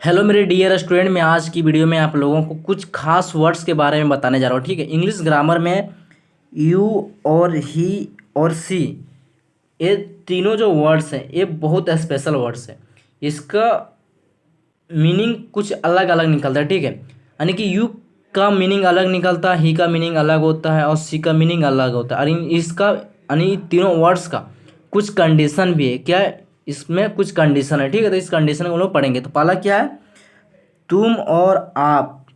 Hello मेरे dear student, मैं आज की वीडियो में आप लोगों को कुछ खास वर्ड्स के बारे में बताने जा रहा हूँ। ठीक है, इंग्लिश ग्रामर में यू और ही और सी, ये तीनों जो वर्ड्स हैं ये बहुत स्पेशल वर्ड्स हैं। इसका मीनिंग कुछ अलग अलग निकलता है। ठीक है, यानी कि यू का मीनिंग अलग निकलता है, ही का मीनिंग अलग होता है और सी का मीनिंग अलग होता है। और इसका यानी तीनों वर्ड्स का कुछ कंडीशन भी है। क्या है? इसमें कुछ कंडीशन है। ठीक है, तो इस कंडीशन को हम लोग पढ़ेंगे। तो पहला क्या है? तुम और आप,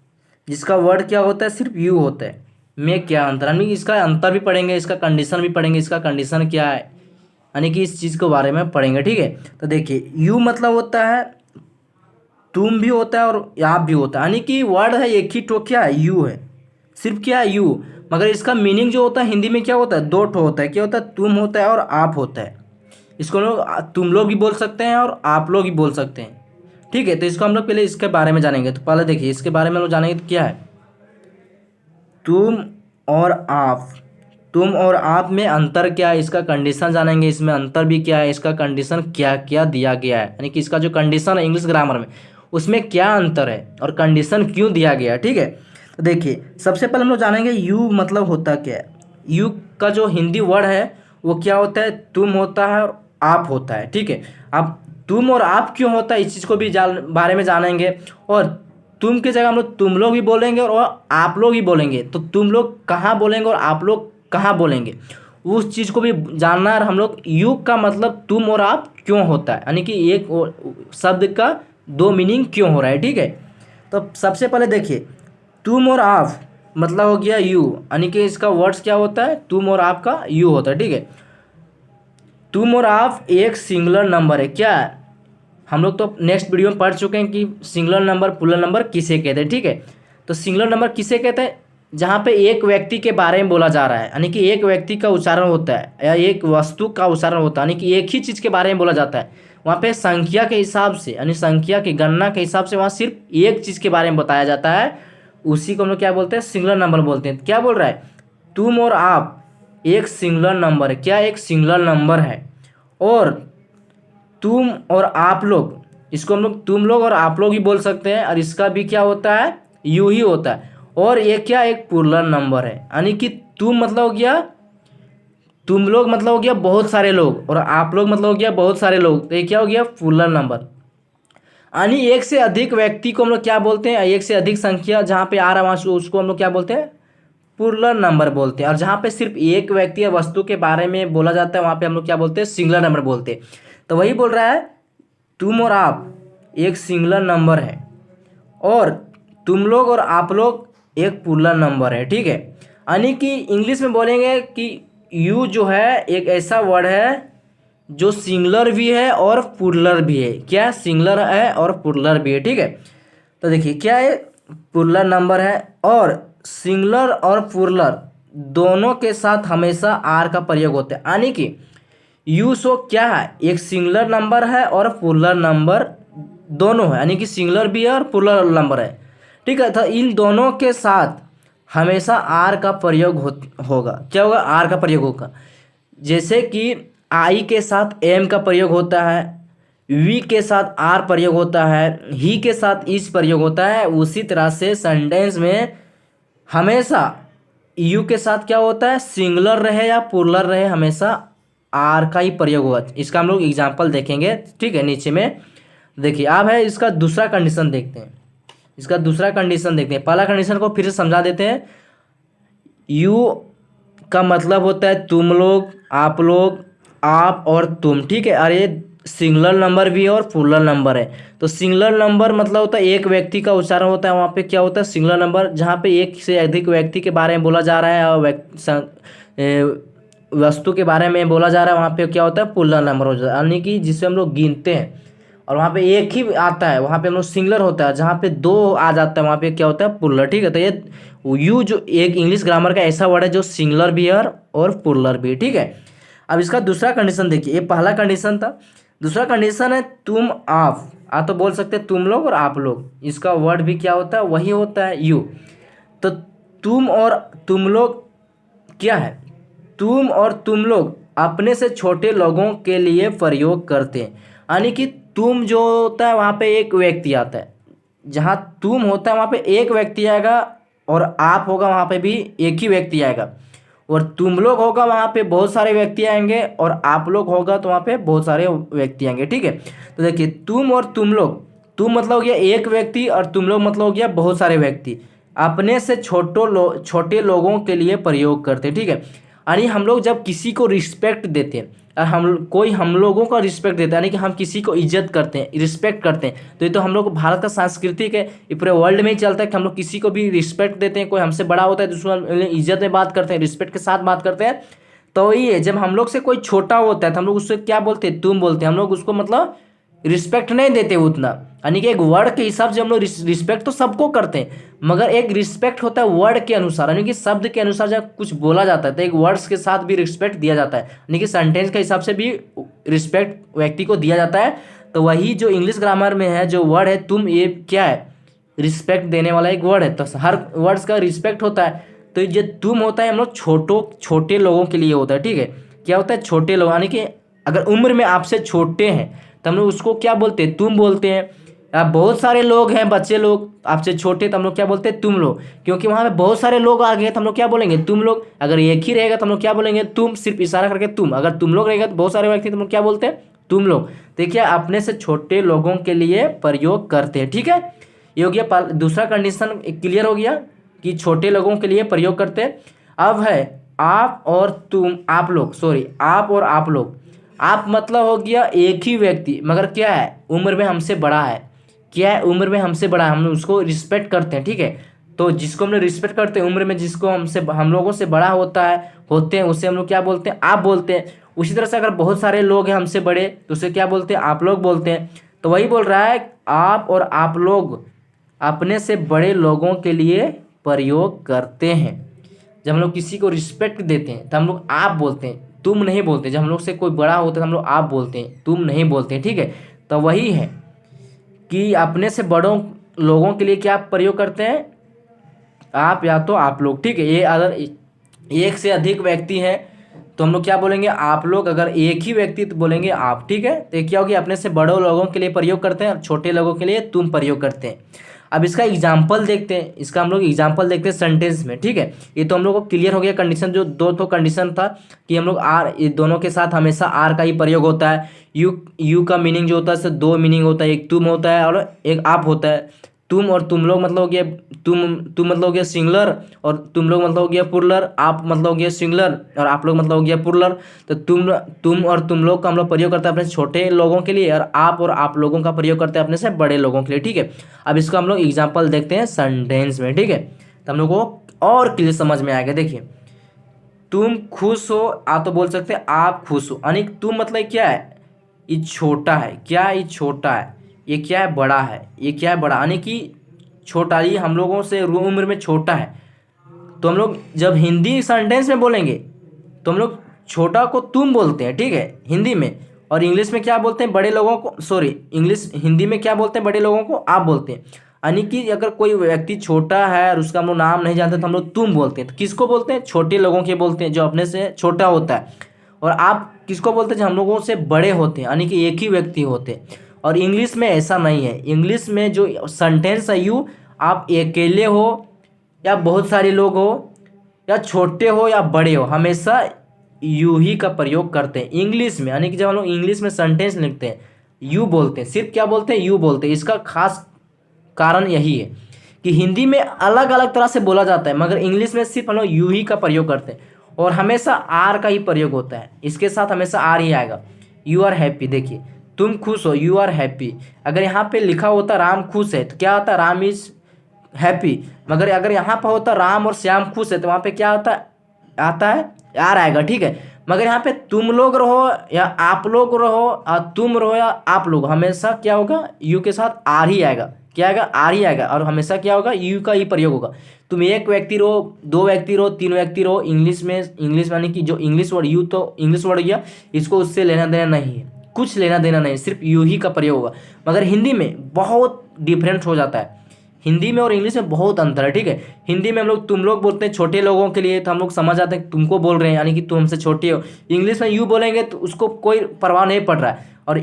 जिसका वर्ड क्या होता है? सिर्फ यू होता है। में क्या अंतर, यानी इसका अंतर भी पढ़ेंगे, इसका कंडीशन भी पढ़ेंगे, इसका कंडीशन क्या है, यानी कि इस चीज़ के बारे में पढ़ेंगे। ठीक है, तो देखिए यू मतलब होता है तुम भी होता है और आप भी होता है, यानी कि वर्ड है एक ही ठो, क्या है? यू है, सिर्फ क्या है? यू। मगर इसका मीनिंग जो होता है हिंदी में क्या होता है? दो ठो होता है। क्या होता है? तुम होता है और आप होता है। इसको लोग तुम लोग भी बोल सकते हैं और आप लोग भी बोल सकते हैं। ठीक है, तो इसको हम लोग पहले इसके बारे में जानेंगे। तो पहले देखिए इसके बारे में हम लोग जानेंगे तो क्या है तुम और आप। तुम और आप में अंतर क्या है, इसका कंडीशन जानेंगे। इसमें अंतर भी क्या है, इसका कंडीशन क्या क्या दिया गया है, यानी कि इसका जो कंडीशन है इंग्लिश ग्रामर में उसमें क्या अंतर है और कंडीशन क्यों दिया गया है। ठीक है, तो देखिए सबसे पहले हम लोग जानेंगे यू मतलब होता क्या है। यू का जो हिंदी वर्ड है वो क्या होता है? तुम होता है और आप होता है। ठीक है, अब तुम और आप क्यों होता है इस चीज़ को भी बारे में जानेंगे। और तुम की जगह हम लोग तुम लोग भी बोलेंगे और आप लोग ही बोलेंगे। तो तुम लोग कहाँ बोलेंगे और आप लोग कहाँ बोलेंगे, उस चीज़ को भी जानना है। और हम लोग यू का मतलब तुम और आप क्यों होता है, यानी कि एक शब्द का दो मीनिंग क्यों हो रहा है। ठीक है, तो सबसे पहले देखिए तुम और आप मतलब हो गया यू, यानी कि इसका वर्ड्स क्या होता है? तुम और आप का यू होता है। ठीक है, तुम और आप एक सिंगुलर नंबर है। क्या है? हम लोग तो नेक्स्ट वीडियो में पढ़ चुके हैं कि सिंगुलर नंबर प्लूरल नंबर किसे कहते हैं। ठीक है, तो सिंगुलर नंबर किसे कहते हैं? जहाँ पे एक व्यक्ति के बारे में बोला जा रहा है, यानी कि एक व्यक्ति का उच्चारण होता है या एक वस्तु का उच्चारण होता है, यानी कि एक ही चीज़ के बारे में बोला जाता है। वहाँ पे संख्या के हिसाब से, यानी संख्या की गणना के हिसाब से वहाँ सिर्फ एक चीज़ के बारे में बताया जाता है। उसी को हम लोग क्या बोलते हैं? सिंगुलर नंबर बोलते हैं। क्या बोल रहा है? तुम और आप एक सिंगुलर नंबर है। क्या? एक सिंगुलर नंबर है। और तुम और आप लोग, इसको हम लोग तुम लोग और आप लोग ही बोल सकते हैं। और इसका भी क्या होता है? यू ही होता है। और ये क्या? एक प्लूरल नंबर है, यानी कि तुम मतलब हो गया, तुम लोग मतलब हो गया बहुत सारे लोग, और आप लोग मतलब हो गया बहुत सारे लोग। तो ये क्या हो गया? Plural number. यानी एक से अधिक व्यक्ति को हम लोग क्या बोलते हैं? एक से अधिक संख्या जहाँ पे आ रहा है वहाँ उसको हम लोग क्या बोलते हैं? प्लूरल नंबर बोलते हैं। और जहाँ पे सिर्फ एक व्यक्ति या वस्तु के बारे में बोला जाता है वहाँ पे हम लोग क्या बोलते हैं? सिंगुलर नंबर बोलते हैं। तो वही बोल रहा है तुम और आप एक सिंगुलर नंबर है और तुम लोग और आप लोग एक प्लूरल नंबर है। ठीक है, यानी कि इंग्लिश में बोलेंगे कि यू जो है एक ऐसा वर्ड है जो सिंगुलर भी है और प्लूरल भी है। क्या? सिंगुलर है और प्लूरल भी है। ठीक है, तो देखिए क्या है? प्लूरल नंबर है और सिंगुलर और प्लूरल दोनों के साथ हमेशा आर का प्रयोग होता है, यानी कि यू सो क्या है? एक सिंगुलर नंबर है और प्लूरल नंबर दोनों है, यानी कि सिंगुलर भी है और प्लूरल नंबर है। ठीक है, तो इन दोनों के साथ हमेशा आर का प्रयोग होगा। क्या होगा? आर का प्रयोग होगा। जैसे कि आई के साथ एम का प्रयोग होता है, वी के साथ आर प्रयोग होता है, ही के साथ इस प्रयोग होता है, उसी तरह से सेंटेंस में हमेशा यू के साथ क्या होता है? सिंगुलर रहे या प्लूरल रहे, हमेशा आर का ही प्रयोग होगा। इसका हम लोग एग्जाम्पल देखेंगे। ठीक है, नीचे में देखिए अब है इसका दूसरा कंडीशन देखते हैं। इसका दूसरा कंडीशन देखते हैं। पहला कंडीशन को फिर से समझा देते हैं। यू का मतलब होता है तुम लोग, आप लोग, आप और तुम। ठीक है, और ये सिंगुलर नंबर भी है और प्लूरल नंबर है। तो सिंगुलर नंबर मतलब होता है एक व्यक्ति का उच्चारण होता है, वहाँ पे क्या होता है? Singular number. जहाँ पे एक से अधिक व्यक्ति के बारे में बोला जा रहा है और वस्तु के बारे में बोला जा रहा है, वहाँ पे क्या होता है? प्लूरल नंबर हो जाता है, यानी कि जिसे हम लोग गिनते हैं और वहाँ पे एक ही आता है वहाँ पे हम लोग सिंगुलर होता है। जहाँ पे दो आ जाता है वहाँ पे क्या होता है? प्लूरल। ठीक है, तो ये यू जो एक इंग्लिश ग्रामर का ऐसा वर्ड है जो सिंगुलर भी है और प्लूरल भी है। ठीक है, अब इसका दूसरा कंडीशन देखिए। ये पहला कंडीशन था, दूसरा कंडीशन है तुम आप। तो बोल सकते हैं तुम लोग और आप लोग, इसका वर्ड भी क्या होता है? वही होता है यू। तो तुम और तुम लोग क्या है? तुम और तुम लोग अपने से छोटे लोगों के लिए प्रयोग करते हैं, यानी कि तुम जो होता है वहाँ पे एक व्यक्ति आता है, जहाँ तुम होता है वहाँ पे एक व्यक्ति आएगा, और आप होगा वहाँ पे भी एक ही व्यक्ति आएगा, और तुम लोग होगा वहाँ पे बहुत सारे व्यक्ति आएंगे, और आप लोग होगा तो वहाँ पे बहुत सारे व्यक्ति आएंगे। ठीक है, तो देखिए तुम और तुम लोग, तुम मतलब हो गया एक व्यक्ति और तुम लोग मतलब हो गया बहुत सारे व्यक्ति, अपने से छोटे लोगों के लिए प्रयोग करते हैं। ठीक है, यानी हम लोग जब किसी को रिस्पेक्ट देते हैं, और हम लोगों का रिस्पेक्ट देता है, यानी कि हम किसी को इज्जत करते हैं, रिस्पेक्ट करते हैं, तो ये तो हम लोग भारत का सांस्कृतिक है, ये पूरे वर्ल्ड में ही चलता है कि हम लोग किसी को भी रिस्पेक्ट देते हैं। कोई हमसे बड़ा होता है तो उसको इज्जत में बात करते हैं, रिस्पेक्ट के साथ बात करते हैं। तो ये जब हम लोग से कोई छोटा होता है तो हम लोग उससे क्या बोलते हैं, तुम बोलते हैं। हम लोग उसको मतलब रिस्पेक्ट नहीं देते उतना, यानी कि एक वर्ड के हिसाब से हम लोग रिस्पेक्ट तो सबको करते हैं, मगर एक रिस्पेक्ट होता है वर्ड के अनुसार, यानी कि शब्द के अनुसार जब कुछ बोला जाता है तो एक वर्ड्स के साथ भी रिस्पेक्ट दिया जाता है, यानी कि सेंटेंस के हिसाब से भी रिस्पेक्ट व्यक्ति को दिया जाता है। तो वही जो इंग्लिश ग्रामर में है जो वर्ड है तुम, ये क्या है, रिस्पेक्ट देने वाला एक वर्ड है। तो हर वर्ड्स का रिस्पेक्ट होता है। तो ये तुम होता है हम लोग छोटे लोगों के लिए होता है। ठीक है, क्या होता है, छोटे लोग, यानी कि अगर उम्र में आपसे छोटे हैं तो हम लोग उसको क्या बोलते हैं, तुम बोलते हैं। अब बहुत सारे लोग हैं, बच्चे लोग आपसे छोटे, तो हम लोग क्या बोलते हैं, तुम लोग। क्योंकि वहाँ पे बहुत सारे लोग आ गए तो हम लोग क्या बोलेंगे, तुम लोग। अगर एक ही रहेगा तो हम लोग क्या बोलेंगे, तुम, सिर्फ इशारा करके तुम। अगर तुम लोग रहेगा तो बहुत सारे व्यक्ति तो हम लोग क्या बोलते हैं, तुम लोग। देखिए अपने से छोटे लोगों के लिए प्रयोग करते हैं। ठीक है, ये हो गया दूसरा कंडीशन क्लियर हो गया कि छोटे लोगों के लिए प्रयोग करते हैं। अब है आप और तुम, आप लोग, सॉरी, आप और आप लोग। आप मतलब हो गया एक ही व्यक्ति, मगर क्या है, उम्र में हमसे बड़ा है। क्या है, उम्र में हमसे बड़ा है, हम उसको रिस्पेक्ट करते हैं। ठीक है, तो जिसको हम लोग रिस्पेक्ट करते हैं, उम्र में जिसको हम लोगों से बड़ा होते हैं, उसे हम लोग क्या बोलते हैं, आप बोलते हैं। उसी तरह से अगर बहुत सारे लोग हैं हमसे बड़े तो उसे क्या बोलते हैं, आप लोग बोलते हैं। तो वही बोल रहा है, आप और आप लोग अपने से बड़े लोगों के लिए प्रयोग करते हैं। जब हम लोग किसी को रिस्पेक्ट देते हैं तो हम लोग आप बोलते हैं, तुम नहीं बोलते। जब हम लोग से कोई बड़ा होता है तो हम लोग आप बोलते हैं, तुम नहीं बोलते हैं। ठीक है, तो वही है कि अपने से बड़ों लोगों के लिए क्या प्रयोग करते हैं, आप या तो आप लोग। ठीक है, ये अगर एक से अधिक व्यक्ति हैं तो हम लोग क्या बोलेंगे, आप लोग। अगर एक ही व्यक्ति तो बोलेंगे आप। ठीक है, तो क्या होगी, अपने से बड़ों लोगों के लिए प्रयोग करते हैं, छोटे लोगों के लिए तुम प्रयोग करते हैं। अब इसका एग्जाम्पल देखते हैं, इसका हम लोग एग्जाम्पल देखते हैं सेंटेंस में। ठीक है, ये तो हम लोग को क्लियर हो गया कंडीशन, जो दो तो कंडीशन था कि हम लोग आर, ये दोनों के साथ हमेशा आर का ही प्रयोग होता है। यू का मीनिंग जो होता है, दो मीनिंग होता है, एक तुम होता है और एक आप होता है। तुम और तुम लोग मतलब हो गया, तुम मतलब हो गया सिंगुलर, और तुम लोग मतलब हो गया प्लुरल, आप मतलब हो गया सिंगुलर, और आप लोग मतलब हो गया प्लुरल। तो तुम और तुम लोग का हम लोग प्रयोग करते हैं अपने छोटे लोगों के लिए, और आप लोगों का प्रयोग करते हैं अपने से बड़े लोगों के लिए। ठीक है, अब इसको हम लोग एग्जाम्पल देखते हैं सेंटेंस में। ठीक है, तो हम लोग को और क्लियर समझ में आएगा। देखिए, तुम खुश हो, आप तो बोल सकते हैं आप खुश हो, यानी तुम मतलब क्या है, ये छोटा है। क्या, ये छोटा है। ये क्या है, बड़ा है। ये क्या है, बड़ा, यानी कि छोटा, ये हम लोगों से उम्र में छोटा है। तो हम लोग जब हिंदी सेंटेंस में बोलेंगे तो हम लोग छोटा को तुम बोलते हैं। ठीक है, हिंदी में। और इंग्लिश में क्या बोलते हैं, बड़े लोगों को, सॉरी, हिंदी में क्या बोलते हैं, बड़े लोगों को आप बोलते हैं। यानी कि अगर कोई व्यक्ति छोटा है और उसका हम लोग नाम नहीं जानते तो हम लोग तुम बोलते हैं। तो किसको बोलते हैं, छोटे लोगों के बोलते हैं जो अपने से छोटा होता है। और आप किसको बोलते हैं, जो हम लोगों से बड़े होते हैं, यानी कि एक ही व्यक्ति होते हैं। और इंग्लिश में ऐसा नहीं है। इंग्लिश में जो सेंटेंस है, यू, आप अकेले हो या बहुत सारे लोग हो या छोटे हो या बड़े हो, हमेशा यू ही का प्रयोग करते हैं इंग्लिश में। यानी कि जब हम लोग इंग्लिश में सेंटेंस लिखते हैं यू बोलते हैं, सिर्फ क्या बोलते हैं, यू बोलते हैं। इसका खास कारण यही है कि हिंदी में अलग अलग तरह से बोला जाता है, मगर इंग्लिश में सिर्फ हम लोग यू ही का प्रयोग करते हैं, और हमेशा आर का ही प्रयोग होता है। इसके साथ हमेशा आर ही आएगा। यू आर हैप्पी, देखिए तुम खुश हो, यू आर हैप्पी। अगर यहाँ पे लिखा होता राम खुश है तो क्या होता, राम इज हैप्पी। मगर अगर यहाँ पर होता राम और श्याम खुश है तो वहाँ पे क्या होता, आता है यार आएगा। ठीक है, मगर यहाँ पे तुम लोग रहो या आप लोग रहो, तुम रहो या आप लोग, हमेशा क्या होगा, यू के साथ आर ही आएगा। क्या आएगा, आर ही आएगा। और हमेशा क्या होगा, यू का ही प्रयोग होगा। तुम एक व्यक्ति रहो, दो व्यक्ति रहो, तीन व्यक्ति रहो, इंग्लिश यानी कि जो इंग्लिश वर्ड, यू तो इंग्लिश वर्ड गया, इसको उससे लेना देना नहीं है, कुछ लेना देना नहीं, सिर्फ यू ही का प्रयोग होगा। मगर हिंदी में बहुत डिफरेंट हो जाता है। हिंदी में और इंग्लिश में बहुत अंतर है। ठीक है, हिंदी में हम लोग तुम लोग बोलते हैं छोटे लोगों के लिए, तो हम लोग समझ आते हैं तुमको बोल रहे हैं, यानी कि तुम हमसे छोटे हो। इंग्लिश में यू बोलेंगे तो उसको कोई परवाह नहीं पड़ रहा है, और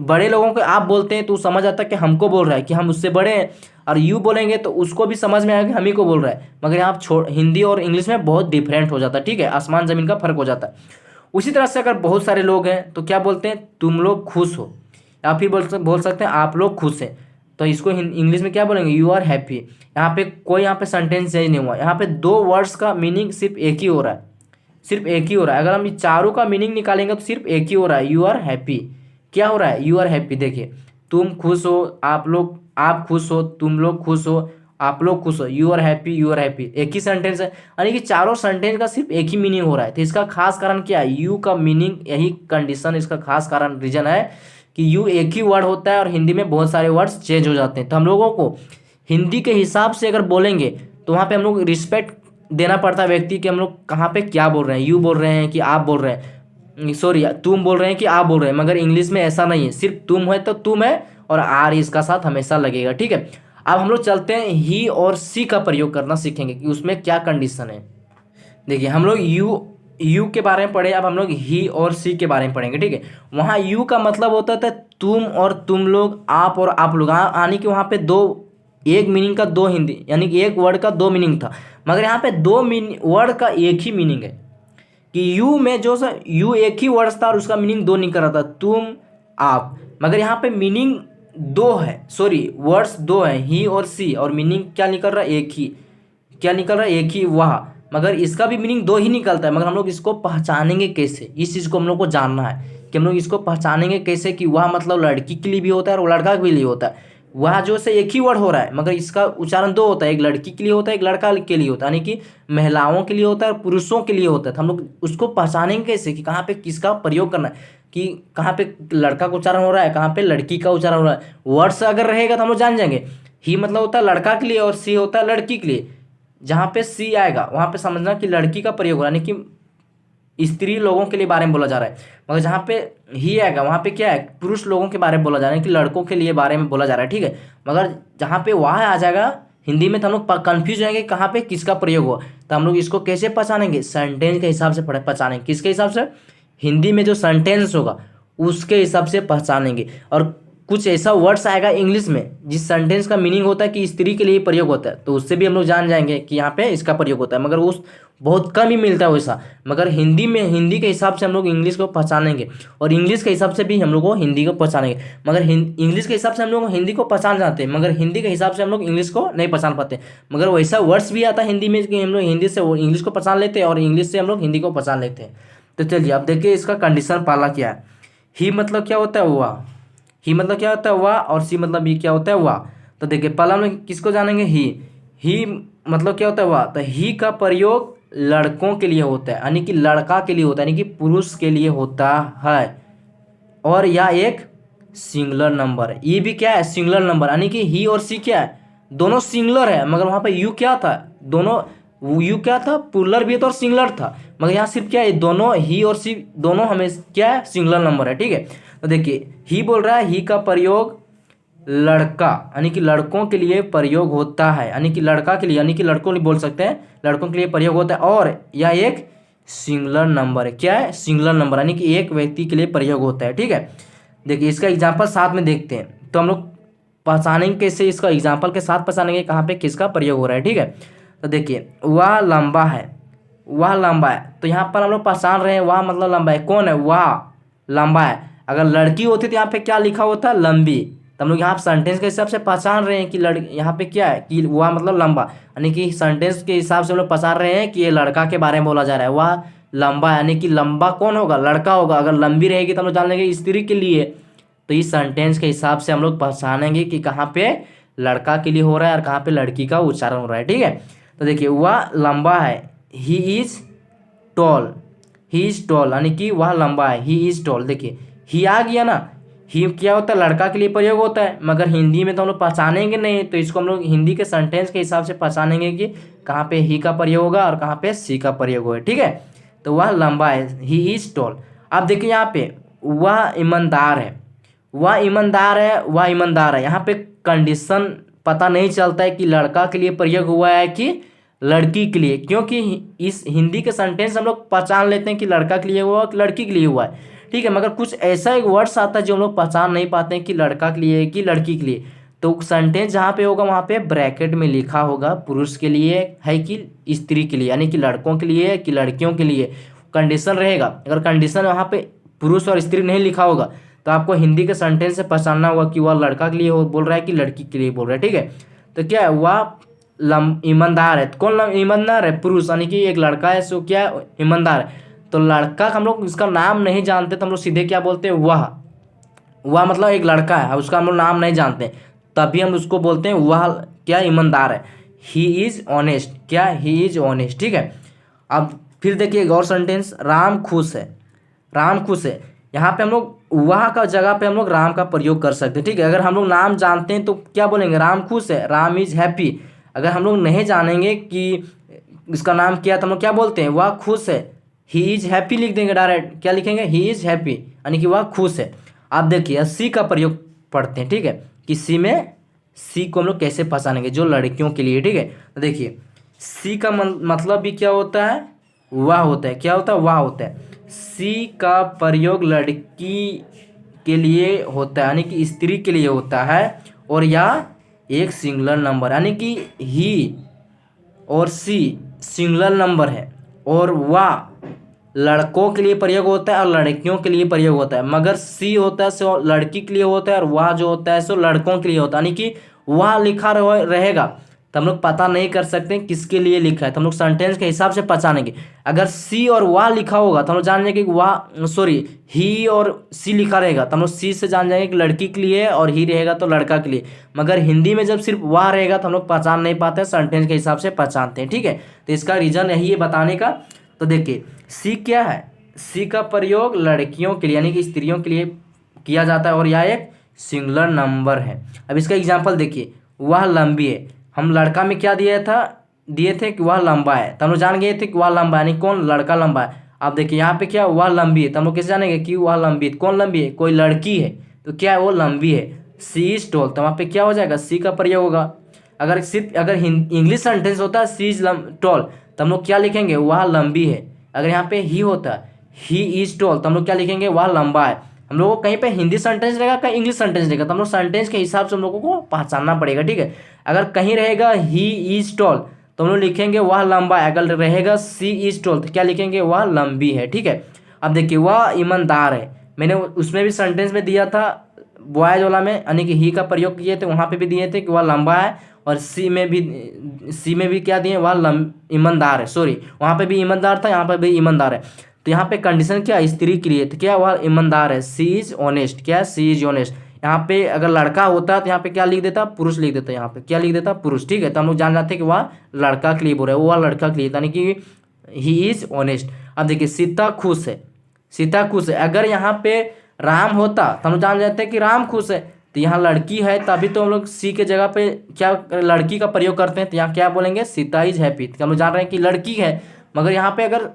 बड़े लोगों को आप बोलते हैं तो समझ आता है कि हमको बोल रहा है, कि हम उससे बड़े हैं। और यू बोलेंगे तो उसको भी समझ में आएगा कि हम ही को बोल रहा है। मगर यहाँ हिंदी और इंग्लिश में बहुत डिफरेंट हो जाता है, ठीक है, आसमान ज़मीन का फर्क हो जाता है। उसी तरह से अगर बहुत सारे लोग हैं तो क्या बोलते हैं, तुम लोग खुश हो, या फिर बोल सकते हैं आप लोग खुश हैं। तो इसको इंग्लिश में क्या बोलेंगे, यू आर हैप्पी। यहाँ पे कोई यहाँ पे सेंटेंस चेंज नहीं हुआ, यहाँ पे दो वर्ड्स का मीनिंग सिर्फ एक ही हो रहा है, सिर्फ एक ही हो रहा है। अगर हम चारों का मीनिंग निकालेंगे तो सिर्फ एक ही हो रहा है, यू आर हैप्पी। क्या हो रहा है, यू आर हैप्पी। देखिए, तुम खुश हो, आप खुश हो, तुम लोग खुश हो, आप लोग खुश हो, you are happy, you are happy, एक ही सेंटेंस है। यानी कि चारों सेंटेंस का सिर्फ एक ही मीनिंग हो रहा है। तो इसका खास कारण क्या है, यू का मीनिंग, यही कंडीशन, इसका खास कारण रीजन है कि यू एक ही वर्ड होता है और हिंदी में बहुत सारे वर्ड्स चेंज हो जाते हैं। तो हम लोगों को हिंदी के हिसाब से अगर बोलेंगे तो वहाँ पे हम लोग रिस्पेक्ट देना पड़ता है व्यक्ति कि हम लोग कहाँ पे क्या बोल रहे हैं, यू बोल रहे हैं कि आप बोल रहे हैं, सॉरी तुम बोल रहे हैं कि आप बोल रहे हैं। मगर इंग्लिश में ऐसा नहीं है, सिर्फ तुम है तो तुम है और आर इसका साथ हमेशा लगेगा, ठीक है। अब हम लोग चलते हैं ही और सी का प्रयोग करना सीखेंगे कि उसमें क्या कंडीशन है। देखिए, हम लोग यू के बारे में पढ़े, अब हम लोग ही और सी के बारे में पढ़ेंगे, ठीक है। वहाँ यू का मतलब होता था तुम और तुम लोग, आप और आप लोग, यानी कि वहाँ पे दो, एक मीनिंग का दो हिंदी, यानी कि एक वर्ड का दो मीनिंग था। मगर यहाँ पे दो वर्ड का एक ही मीनिंग है कि यू में जो सा यू एक ही वर्ड था और उसका मीनिंग दो निकल रहा था, तुम आप। मगर यहाँ पे मीनिंग दो है, सॉरी वर्ड्स दो है, ही और सी, और मीनिंग क्या निकल रहा है, एक ही। क्या निकल रहा है, एक ही, वह। मगर इसका भी मीनिंग दो ही निकलता है। मगर हम लोग इसको पहचानेंगे कैसे, इस चीज़ को हम लोग को जानना है कि हम लोग इसको पहचानेंगे कैसे कि वह मतलब लड़की के लिए भी होता है और लड़का के लिए होता है। वह जो से एक ही वर्ड हो रहा है मगर इसका उच्चारण दो होता है, एक लड़की के लिए होता है, एक लड़का के लिए होता है, यानी कि महिलाओं के लिए होता है और पुरुषों के लिए होता है। तो हम लोग उसको पहचानेंगे कैसे कि कहाँ पे किसका प्रयोग करना है, कि कहाँ पे लड़का का उच्चारण हो रहा है, कहाँ पे लड़की का उच्चारण हो रहा है। वर्ड्स अगर रहेगा तो हम लोग जान जाएंगे। ही मतलब होता है लड़का के लिए और सी होता है लड़की के लिए। जहाँ पे सी आएगा वहाँ पे समझना कि लड़की का प्रयोग हो रहा है, यानी कि स्त्री लोगों के लिए बारे में बोला जा रहा है। मगर जहाँ पे ही आएगा वहाँ पे क्या है, पुरुष लोगों के बारे में बोला जा रहा है, कि लड़कों के लिए बारे में बोला जा रहा है, ठीक है। मगर जहाँ पे वह आ जाएगा हिंदी में तो हम लोग कन्फ्यूज होंगे कहाँ पे किसका प्रयोग हुआ। तो हम लोग इसको कैसे पहचानेंगे, सेंटेंस के हिसाब से पहचानेंगे। किसके हिसाब से, हिंदी में जो सेंटेंस होगा उसके हिसाब से पहचानेंगे। और कुछ ऐसा वर्ड्स आएगा इंग्लिश में जिस सेंटेंस का मीनिंग होता है कि स्त्री के लिए प्रयोग होता है, तो उससे भी हम लोग जान जाएंगे कि यहाँ पे इसका प्रयोग होता है। मगर उस बहुत कम ही मिलता है वैसा। मगर हिंदी में, हिंदी के हिसाब से हम लोग इंग्लिश को पहचानेंगे और इंग्लिश के हिसाब से भी हम लोग को हिंदी को पहचानेंगे। मगर इंग्लिश के हिसाब से हम लोग हिंदी को पहचान जाते हैं, मगर हिंदी के हिसाब से हम लोग इंग्लिश को नहीं पहचान पाते। मगर वैसा वर्ड्स भी आता है हिंदी में कि हम लोग हिंदी से इंग्लिश को पहचान लेते हैं और इंग्लिश से हम लोग हिंदी को पहचान लेते हैं। तो चलिए अब देखिए इसका कंडीशन पहला क्या है। ही मतलब क्या होता है, वह। ही मतलब क्या होता है, वह। और सी मतलब भी क्या होता है, वह। तो देखिए पहला हम लोग किसको जानेंगे, ही मतलब क्या होता है, वह। तो ही का प्रयोग लड़कों के लिए होता है, यानी कि लड़का के लिए होता है, यानी कि पुरुष के लिए होता है। और यह एक सिंगुलर नंबर है। ये भी क्या है, सिंगुलर नंबर, यानी कि ही और सी क्या है, दोनों सिंगुलर है। मगर वहाँ पे यू क्या था, दोनों यू क्या था, प्लुरल भी था और सिंगुलर था। मगर यहाँ सिर्फ क्या है, दोनों ही और सी दोनों हमें क्या है, सिंगुलर नंबर है, ठीक है। तो देखिए ही बोल रहा है, ही का प्रयोग लड़का यानी कि लड़कों के लिए प्रयोग होता है, यानी कि लड़का के लिए, यानी कि लड़कों नहीं बोल सकते हैं, लड़कों के लिए प्रयोग होता है। और यह एक सिंगुलर नंबर है। क्या है, सिंगुलर नंबर, यानी कि एक व्यक्ति के लिए प्रयोग होता है, ठीक है। देखिए इसका एग्जाम्पल साथ में देखते हैं तो हम लोग पहचानेंगे कैसे, इसका एग्जाम्पल के साथ पहचानेंगे कहाँ पे किसका प्रयोग हो रहा है, ठीक है। तो देखिए वह लंबा है, वह लंबा है, तो यहाँ पर हम लोग पहचान रहे हैं वह मतलब लंबा है। कौन है, वह लंबा है। अगर लड़की होती तो यहाँ पे क्या लिखा होता, लंबी। तो हम लोग यहाँ सेंटेंस के हिसाब से पहचान रहे हैं कि यहाँ पे क्या है कि वह मतलब लंबा, यानी कि सेंटेंस के हिसाब से हम लोग पहचान रहे हैं कि ये लड़का के बारे में बोला जा रहा है। वह लंबा यानी कि लंबा कौन होगा, लड़का होगा। अगर लंबी रहेगी तो हम लोग जान लेंगे स्त्री के लिए। तो इस सेंटेंस के हिसाब से हम लोग पहचानेंगे कि कहाँ पे लड़का के लिए हो रहा है और कहाँ पे लड़की का उच्चारण हो रहा है, ठीक है। तो देखिए वह लंबा है, he is tall, he is tall यानी कि वह लंबा है, ही इज टॉल। देखिए ही आ गया ना, ही क्या होता है, लड़का के लिए प्रयोग होता है। मगर हिंदी में तो हम लोग पहचानेंगे नहीं, तो इसको हम लोग हिंदी के सेंटेंस के हिसाब से पहचानेंगे कि कहाँ पे ही का प्रयोग होगा और कहाँ पे सी का प्रयोग होगा, ठीक है। तो वह लंबा है, ही इज टॉल। अब देखिए यहाँ पे वह ईमानदार है, वह ईमानदार है, वह ईमानदार है। यहाँ पे कंडीशन पता नहीं चलता है कि लड़का के लिए प्रयोग हुआ है कि लड़की के लिए, क्योंकि इस हिंदी के सेंटेंस हम लोग पहचान लेते हैं कि लड़का के लिए हुआ कि लड़की के लिए हुआ है, ठीक है। मगर कुछ ऐसा एक वर्ड्स आता है जो हम लोग पहचान नहीं पाते हैं कि लड़का के लिए कि लड़की के लिए, तो सेंटेंस जहाँ पे होगा वहाँ पे ब्रैकेट में लिखा होगा पुरुष के लिए है कि स्त्री के लिए, यानी कि लड़कों के लिए कि लड़कियों के लिए कंडीशन रहेगा। अगर कंडीशन वहाँ पे पुरुष और स्त्री नहीं लिखा होगा तो आपको हिंदी के सेंटेंस से पहचानना होगा कि वह लड़का के लिए बोल रहा है कि लड़की के लिए बोल रहा है, ठीक है। तो क्या है, वह ईमानदार है। तो कौन ईमानदार है? पुरुष, यानी कि एक लड़का है सो क्या है, ईमानदार है। तो लड़का हम लोग इसका नाम नहीं जानते तो हम लोग सीधे क्या बोलते हैं, वह मतलब एक लड़का है, उसका हम लोग नाम नहीं जानते तभी हम उसको बोलते हैं वह क्या, ईमानदार है। ही इज ऑनेस्ट, क्या, ही इज ऑनेस्ट, ठीक है। अब फिर देखिए एक और सेंटेंस, राम खुश है। राम खुश है, यहाँ पे हम लोग वह का जगह पे हम लोग राम का प्रयोग कर सकते हैं, ठीक है। अगर हम लोग नाम जानते हैं तो क्या बोलेंगे, राम खुश है, राम इज हैप्पी। अगर हम लोग नहीं जानेंगे कि इसका नाम क्या है तो हम लोग क्या बोलते हैं, वह खुश है, ही इज हैप्पी लिख देंगे डायरेक्ट। क्या लिखेंगे, ही इज हैप्पी, यानी कि वह खुश है। आप देखिए सी का प्रयोग पढ़ते हैं, ठीक है, कि सी में सी को हम लोग कैसे पहचानेंगे जो लड़कियों के लिए, ठीक है। तो देखिए सी का मतलब भी क्या होता है, वह होता है। क्या होता है, वह होता है। सी का प्रयोग लड़की के लिए होता है, यानी कि स्त्री के लिए होता है, और या एक सिंगुलर नंबर, यानी कि ही और सी सिंगुलर नंबर है, और वह लड़कों के लिए प्रयोग होता है और लड़कियों के लिए प्रयोग होता है। मगर सी होता है सो लड़की के लिए होता है और वह जो होता है सो लड़कों के लिए होता है, यानी कि वह लिखा रहेगा तो हम लोग पता नहीं कर सकते किसके लिए लिखा है, तो हम लोग सेंटेंस के हिसाब से पहचानेंगे। अगर सी और वाह लिखा होगा तो हम लोग जान जाएंगे कि वाह सॉरी ही और सी लिखा रहेगा तो हम लोग सी से जान जाएंगे कि लड़की के लिए, और ही रहेगा तो लड़का के लिए। मगर हिंदी में जब सिर्फ वाह रहेगा तो हम लोग पहचान नहीं पाते, सेंटेंस के हिसाब से पहचानते हैं, ठीक है। तो इसका रीजन यही है बताने का। तो देखिए सी क्या है, सी का प्रयोग लड़कियों के लिए यानी कि स्त्रियों के लिए किया जाता है, और यह एक सिंगुलर नंबर है। अब इसका एग्जाम्पल देखिए, वह लंबी है। हम लड़का में क्या दिए थे कि वह लंबा है, तो हम लोग जान गए थे कि वह लंबा है, यानी कौन, लड़का लंबा है। अब देखिए यहाँ पे क्या, वह लंबी है, तो हम लोग कैसे जानेंगे कि वह लंबी है, कौन लंबी है, कोई लड़की है, तो क्या है, वो लंबी है। सी इज टॉल, तो वहाँ पे क्या हो जाएगा, सी का प्रयोग होगा। अगर सिर्फ अगर इंग्लिश सेंटेंस होता है सी इज टॉल तो हम लोग क्या लिखेंगे, वह लंबी है। अगर यहाँ पे ही होता है ही इज टॉल तो हम लोग क्या लिखेंगे, वह लंबा है। हम लोगों को कहीं पे हिंदी सेंटेंस रहेगा, कहीं इंग्लिश सेंटेंस रहेगा, तो हम लोग सेंटेंस के हिसाब से हम लोगों को पहचानना पड़ेगा, ठीक है। अगर कहीं रहेगा ही इज टॉल तो हम लोग लिखेंगे वह लंबा है। अगर रहेगा सी इज टॉल तो क्या लिखेंगे, वह लंबी है, ठीक है। अब देखिए वह ईमानदार है, मैंने उसमें भी सेंटेंस में दिया था बॉयज वाला में, यानी कि ही का प्रयोग किए थे, वहाँ पे भी दिए थे कि वह लंबा है, और सी में भी क्या दिए, वह ईमानदार है। सॉरी, वहाँ पे भी ईमानदार था, यहाँ पे भी ईमानदार है। तो यहाँ पे कंडीशन क्या है, स्त्री के लिए, तो क्या वह ईमानदार है, सी इज ऑनेस्ट, क्या है, सी इज ऑनेस्ट। यहाँ पे अगर लड़का होता तो यहाँ पे क्या लिख देता, पुरुष लिख देता, यहाँ पे क्या लिख देता, पुरुष, ठीक है। तो हम लोग जान जाते हैं कि वह लड़का के लिए बोल रहा है, वह लड़का के लिए, यानी कि ही इज ऑनेस्ट। अब देखिए सीता खुश है, सीता खुश है। अगर यहाँ पे राम होता तो हम लोग जान जाते हैं कि राम खुश है, तो यहाँ लड़की है तभी तो हम लोग सी के जगह पे क्या लड़की का प्रयोग करते हैं, तो यहाँ क्या बोलेंगे, सीता इज हैप्पी, तो हम लोग जान रहे हैं कि लड़की है। मगर यहाँ पे अगर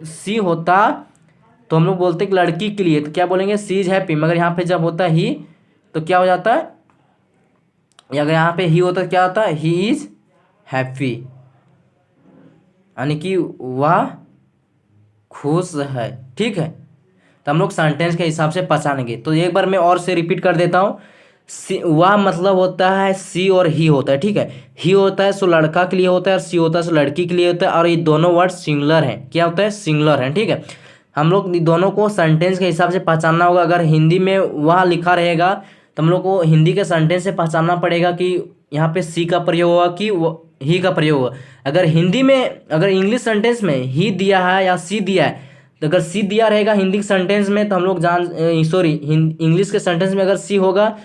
सी होता तो हम लोग बोलते कि लड़की के लिए, तो क्या बोलेंगे, सी इज हैप्पी। मगर यहाँ पे जब होता है ही तो क्या हो जाता है, अगर यहाँ पे ही होता तो क्या होता है, ही इज हैप्पी, यानी कि वह खुश है, ठीक है। तो हम लोग सेंटेंस के हिसाब से पहचानेंगे। तो एक बार मैं और से रिपीट कर देता हूँ, वह मतलब होता है सी और ही होता है, ठीक है। ही होता है सो लड़का के लिए होता है, और सी होता है सो लड़की के लिए होता है, और ये दोनों वर्ड सिंगुलर हैं। क्या होता है, सिंगुलर हैं, ठीक है। हम लोग दोनों को सेंटेंस के हिसाब से पहचानना होगा। अगर हिंदी में वह लिखा रहेगा तो हम लोग को हिंदी के सेंटेंस से पहचानना पड़ेगा कि यहाँ पे सी का प्रयोग होगा कि ही का प्रयोग होगा। अगर हिंदी में अगर इंग्लिश सेंटेंस में ही दिया है या सी दिया है, तो अगर सी दिया रहेगा हिंदी के सेंटेंस में तो हम लोग इंग्लिश के सेंटेंस में अगर सी होगा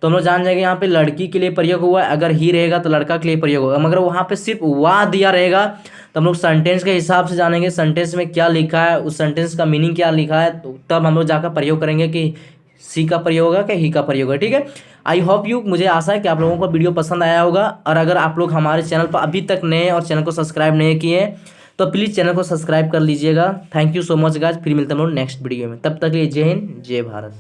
तो हम लोग जान जाएंगे यहाँ पे लड़की के लिए प्रयोग हुआ है। अगर ही रहेगा तो लड़का के लिए प्रयोग होगा। मगर वहाँ पे सिर्फ वाह दिया रहेगा तो हम लोग सेंटेंस के हिसाब से जानेंगे सेंटेंस में क्या लिखा है, उस सेंटेंस का मीनिंग क्या लिखा है, तो तब हम लोग जाकर प्रयोग करेंगे कि सी का प्रयोग होगा कि ही का प्रयोग है, ठीक है। आई होप यू, मुझे आशा है कि आप लोगों को वीडियो पसंद आया होगा। और अगर आप लोग हमारे चैनल पर अभी तक नए और चैनल को सब्सक्राइब नहीं किए तो प्लीज़ चैनल को सब्सक्राइब कर लीजिएगा। Thank you so much guys, फिर मिलते हैं हम लोग नेक्स्ट वीडियो में। तब तक के लिए जय हिंद, जय भारत।